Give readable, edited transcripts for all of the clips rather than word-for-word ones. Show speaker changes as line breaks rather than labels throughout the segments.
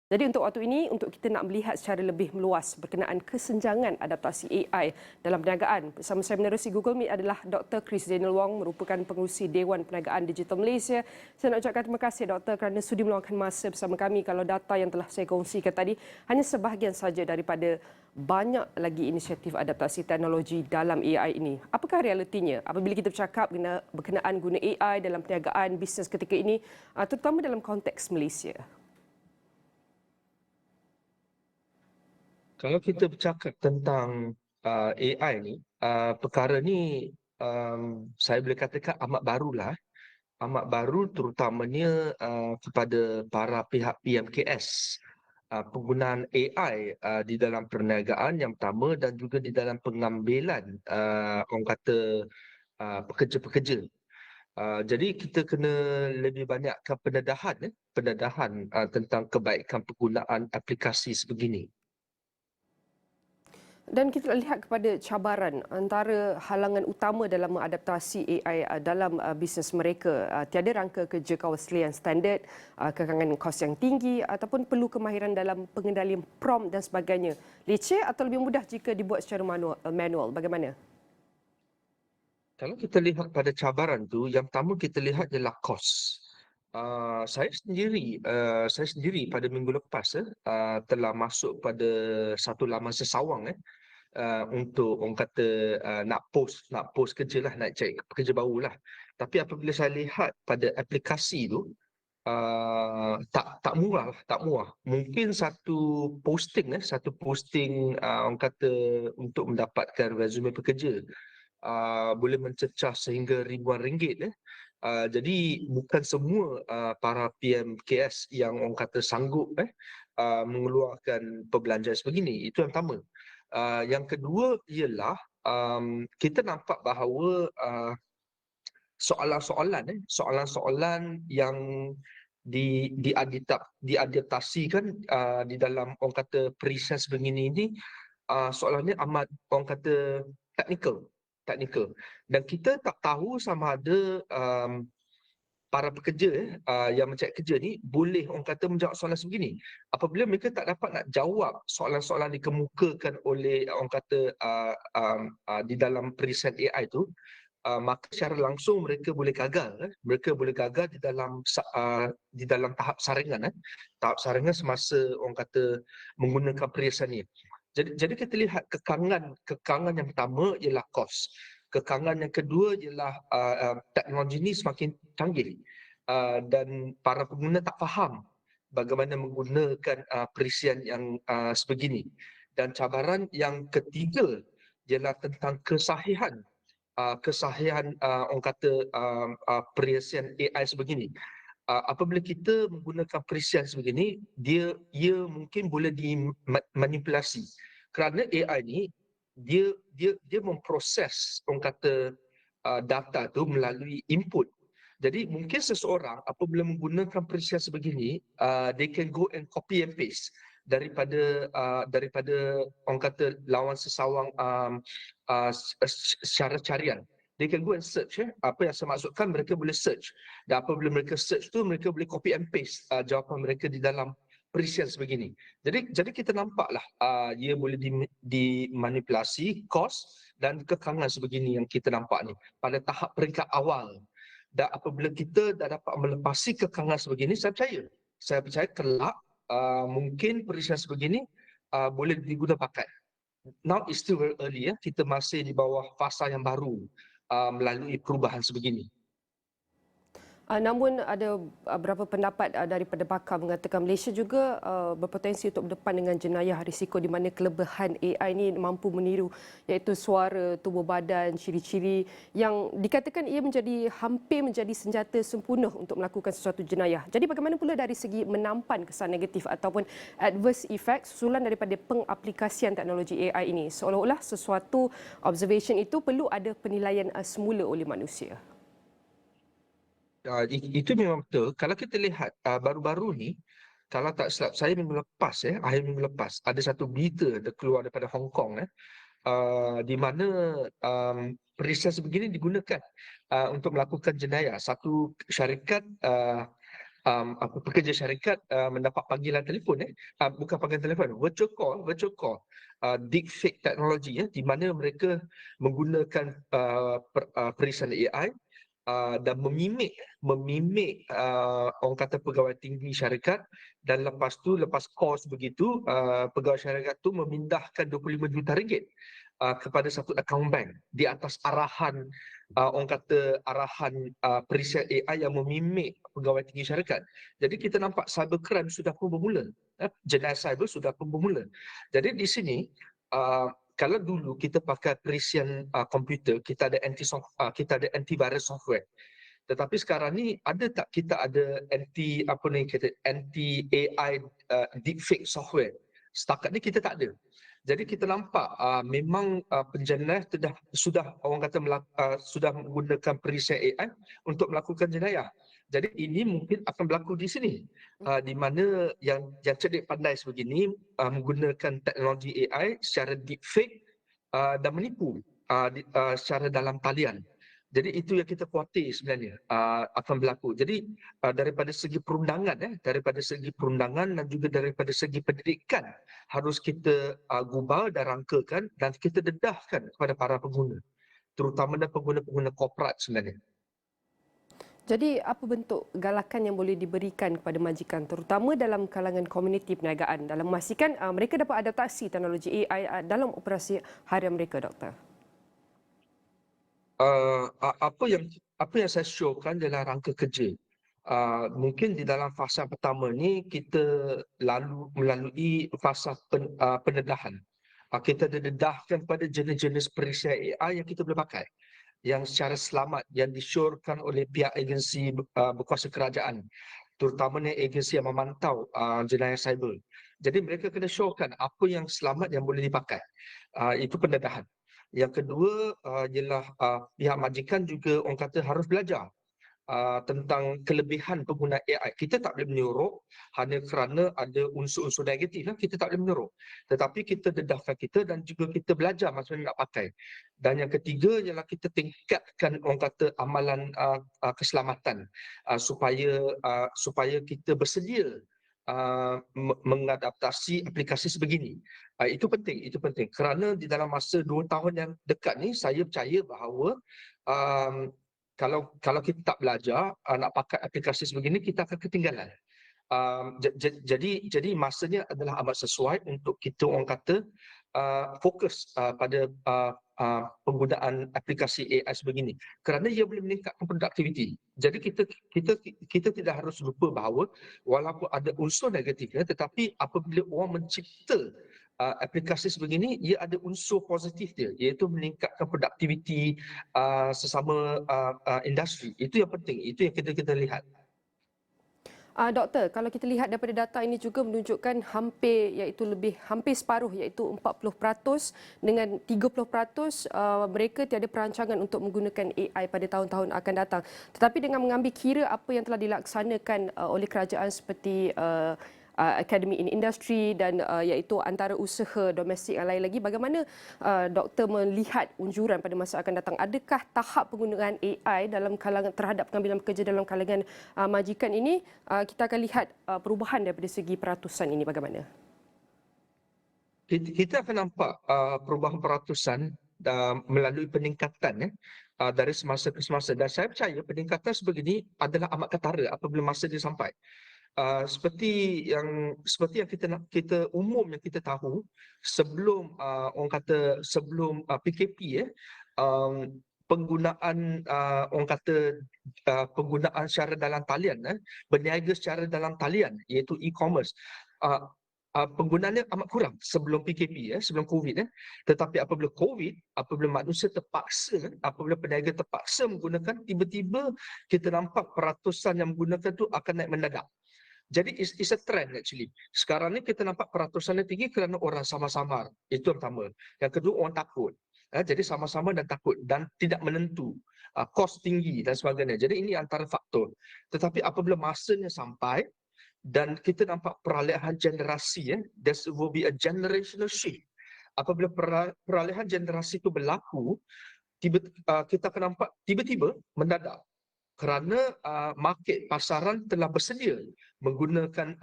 Jadi untuk waktu ini, untuk kita nak melihat secara lebih meluas berkenaan kesenjangan adaptasi AI dalam perniagaan. Bersama saya menerusi Google Meet adalah Dr. Chris Daniel Wong, merupakan pengerusi Dewan Perniagaan Digital Malaysia. Saya nak ucapkan terima kasih Dr. kerana sudi meluangkan masa bersama kami. Kalau data yang telah saya kongsikan tadi hanya sebahagian saja daripada banyak lagi inisiatif adaptasi teknologi dalam AI ini. Apakah realitinya apabila kita bercakap berkenaan guna AI dalam perniagaan bisnes ketika ini, terutama dalam konteks Malaysia?
Kalau kita bercakap tentang AI ni, perkara ni saya boleh katakan amat barulah. Amat baru terutamanya kepada para pihak PMKS. Penggunaan AI di dalam perniagaan yang pertama dan juga di dalam pengambilan orang kata pekerja-pekerja. Jadi kita kena lebih banyakkan pendedahan tentang kebaikan penggunaan aplikasi sebegini.
Dan kita lihat kepada cabaran antara halangan utama dalam mengadaptasi AI dalam bisnes mereka. Tiada rangka kerja kawasan yang standard, kekangan kos yang tinggi ataupun perlu kemahiran dalam pengendalian prompt dan sebagainya. Leceh atau lebih mudah jika dibuat secara manual? Bagaimana?
Kalau kita lihat pada cabaran tu, yang pertama kita lihat ialah kos. Saya sendiri pada minggu lepas telah masuk pada satu laman sesawang untuk orang kata nak post kerja lah, nak cari pekerja baru lah. Tapi apabila saya lihat pada aplikasi tu, tak murah lah, tak murah. Mungkin satu posting orang kata untuk mendapatkan resume pekerja boleh mencecah sehingga ribuan ringgit. Jadi bukan semua para PMKS yang orang kata sanggup mengeluarkan perbelanjaan sebegini. Itu yang pertama. Yang kedua ialah kita nampak bahawa soalan-soalan yang diadaptasikan di dalam orang kata periset sebegini ini, soalannya amat orang kata teknikal, dan kita tak tahu sama ada para pekerja yang mencari kerja ni boleh orang kata menjawab soalan sebegini. Apabila mereka tak dapat nak jawab soalan-soalan dikemukakan oleh orang kata di dalam periset AI tu, maka secara langsung mereka boleh gagal. Mereka boleh gagal di dalam tahap saringan. Tahap saringan semasa orang kata menggunakan periasan ni. Jadi kita lihat kekangan yang pertama ialah kos. Kekangan yang kedua ialah teknologi ni semakin canggih dan para pengguna tak faham bagaimana menggunakan perisian yang sebegini. Dan cabaran yang ketiga ialah tentang kesahihan orang kata perisian AI sebegini. Apabila kita menggunakan perisian sebegini, ia mungkin boleh dimanipulasi. Kerana AI ni dia memproses orang kata data tu melalui input. Jadi mungkin seseorang apabila menggunakan perisian sebegini, they can go and copy and paste daripada orang kata lawan sesawang secara carian. They can go and search. Apa yang saya maksudkan, mereka boleh search. Dan apabila mereka search tu, mereka boleh copy and paste jawapan mereka di dalam perisian sebegini. Jadi kita nampaklah ia boleh dimanipulasi, kos dan kekangan sebegini yang kita nampak ni pada tahap peringkat awal. Dan apabila kita dah dapat melepasi kekangan sebegini, saya percaya kelak mungkin perisian sebegini boleh diguna pakai. Now it's still very early. Kita masih di bawah fasa yang baru melalui perubahan sebegini.
Namun ada beberapa pendapat daripada pakar mengatakan Malaysia juga berpotensi untuk berdepan dengan jenayah risiko di mana kelebihan AI ini mampu meniru iaitu suara, tubuh badan, ciri-ciri yang dikatakan ia hampir menjadi senjata sempurna untuk melakukan sesuatu jenayah. Jadi bagaimana pula dari segi menampan kesan negatif ataupun adverse effect susulan daripada pengaplikasian teknologi AI ini? Seolah-olah sesuatu observation itu perlu ada penilaian semula oleh manusia.
Itu memang betul. Kalau kita lihat baru-baru ni, kalau tak silap saya akhir minggu lepas, ada satu berita keluar daripada Hong Kong di mana perisian sebegini digunakan untuk melakukan jenayah. Satu syarikat pekerja syarikat mendapat panggilan telefon bukan panggilan telefon, virtual call, deepfake teknologi di mana mereka menggunakan perisian AI dan memimik orang kata pegawai tinggi syarikat, dan lepas kos begitu pegawai syarikat tu memindahkan 25 juta ringgit kepada satu akaun bank di atas arahan orang kata arahan perisian AI yang memimik pegawai tinggi syarikat. Jadi kita nampak cybercrime sudah pun bermula, jenayah cyber sudah pun bermula. Jadi di sini kalau dulu kita pakai perisian komputer, kita ada antivirus software. Tetapi sekarang ni ada tak kita ada anti AI deepfake software? Setakat ni kita tak ada. Jadi kita nampak memang penjenayah sudah orang kata sudah menggunakan perisian AI untuk melakukan jenayah. Jadi ini mungkin akan berlaku di sini, di mana yang cerdik pandai sebegini menggunakan teknologi AI secara deepfake dan menipu secara dalam talian. Jadi itu yang kita khawatir sebenarnya akan berlaku. Jadi daripada segi perundangan dan juga daripada segi pendidikan harus kita gubal dan rangkakan dan kita dedahkan kepada para pengguna, terutamanya pengguna-pengguna korporat sebenarnya.
Jadi apa bentuk galakan yang boleh diberikan kepada majikan terutama dalam kalangan komuniti perniagaan dalam memastikan mereka dapat adaptasi teknologi AI dalam operasi harian mereka, Doktor?
Apa yang saya showkan dalam rangka kerja. Mungkin di dalam fasa pertama ni kita melalui fasa pendedahan. Kita dedahkan pada jenis-jenis perisian AI yang kita boleh pakai, yang secara selamat, yang disyorkan oleh pihak agensi berkuasa kerajaan, terutamanya agensi yang memantau jenayah cyber. Jadi mereka kena syorkan apa yang selamat yang boleh dipakai. Itu pendedahan. Yang kedua ialah pihak majikan juga orang kata harus belajar tentang kelebihan penggunaan AI. Kita tak boleh menyuruh hanya kerana ada unsur-unsur negatif, kita tak boleh menyuruh. Tetapi kita dedahkan kita dan juga kita belajar macam mana nak pakai. Dan yang ketiga ialah kita tingkatkan orang kata amalan keselamatan supaya kita bersedia mengadaptasi aplikasi sebegini. Itu penting. Kerana di dalam masa 2 tahun yang dekat ni saya percaya bahawa kalau kita tak belajar nak pakai aplikasi sebegini, kita akan ketinggalan. Jadi masanya adalah amat sesuai untuk kita orang kata fokus pada penggunaan aplikasi AI sebegini, kerana ia boleh meningkatkan produktiviti. Jadi kita tidak harus lupa bahawa walaupun ada unsur negatifnya, tetapi apabila orang mencipta aplikasi sebegini, ia ada unsur positif dia, iaitu meningkatkan produktiviti sesama industri. Itu yang penting, itu yang kita lihat.
Doktor, kalau kita lihat daripada data ini juga menunjukkan hampir separuh iaitu 40% dengan 30% mereka tiada perancangan untuk menggunakan AI pada tahun-tahun akan datang. Tetapi dengan mengambil kira apa yang telah dilaksanakan oleh kerajaan seperti Academy in Industry dan iaitu antara usaha domestik yang lain lagi, bagaimana doktor melihat unjuran pada masa akan datang? Adakah tahap penggunaan AI dalam kalangan terhadap pengambilan pekerja dalam kalangan majikan ini kita akan lihat perubahan daripada segi peratusan ini bagaimana?
Kita akan nampak perubahan peratusan melalui peningkatan dari semasa ke semasa, dan saya percaya peningkatan sebegini adalah amat ketara apabila masa dia sampai. Seperti yang kita umum yang kita tahu sebelum orang kata sebelum PKP penggunaan orang kata penggunaan secara dalam talian berniaga secara dalam talian iaitu e-commerce penggunaannya amat kurang sebelum PKP sebelum COVID tetapi apabila manusia terpaksa, apabila peniaga terpaksa menggunakan, tiba-tiba kita nampak peratusan yang menggunakan tu akan naik mendadak. Jadi it's a trend actually. Sekarang ni kita nampak peratusannya tinggi kerana orang samar-samar. Itu yang pertama. Yang kedua, orang takut. Jadi sama-sama dan takut dan tidak menentu. Kos tinggi dan sebagainya. Jadi ini antara faktor. Tetapi apabila masanya sampai dan kita nampak peralihan generasi, there will be a generational shift. Apabila peralihan generasi itu berlaku, kita akan nampak tiba-tiba mendadak kerana market pasaran telah bersedia menggunakan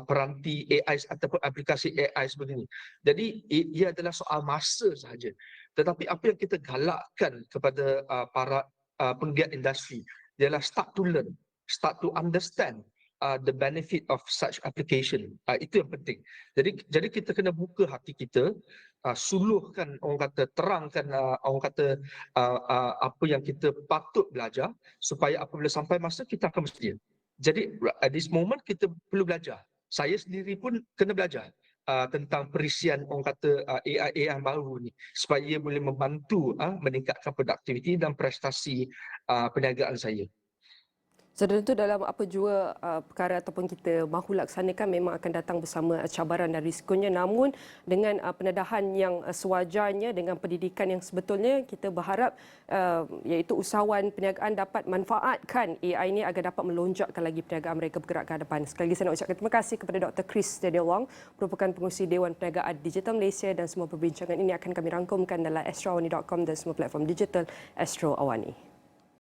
peranti AI ataupun aplikasi AI sebegini. Jadi ia adalah soal masa sahaja. Tetapi apa yang kita galakkan kepada para penggiat industri ialah start to learn, start to understand the benefit of such application. Itu yang penting. Jadi kita kena buka hati kita, suluhkan, orang kata terangkan, orang kata apa yang kita patut belajar supaya apabila sampai masa kita akan bersedia. Jadi at this moment kita perlu belajar. Saya sendiri pun kena belajar tentang perisian, orang kata AI baru ni supaya ia boleh membantu meningkatkan produktiviti dan prestasi perniagaan saya.
So tentu dalam apa jua perkara ataupun kita mahu laksanakan memang akan datang bersama cabaran dan risikonya, namun dengan pendedahan yang sewajarnya, dengan pendidikan yang sebetulnya, kita berharap iaitu usahawan perniagaan dapat manfaatkan AI ini agar dapat melonjakkan lagi perniagaan mereka bergerak ke hadapan. Sekali lagi saya nak ucapkan terima kasih kepada Dr. Chris Daniel Wong, merupakan pengurusi Dewan Perniagaan Digital Malaysia, dan semua perbincangan ini akan kami rangkumkan dalam astroawani.com dan semua platform digital Astro Awani.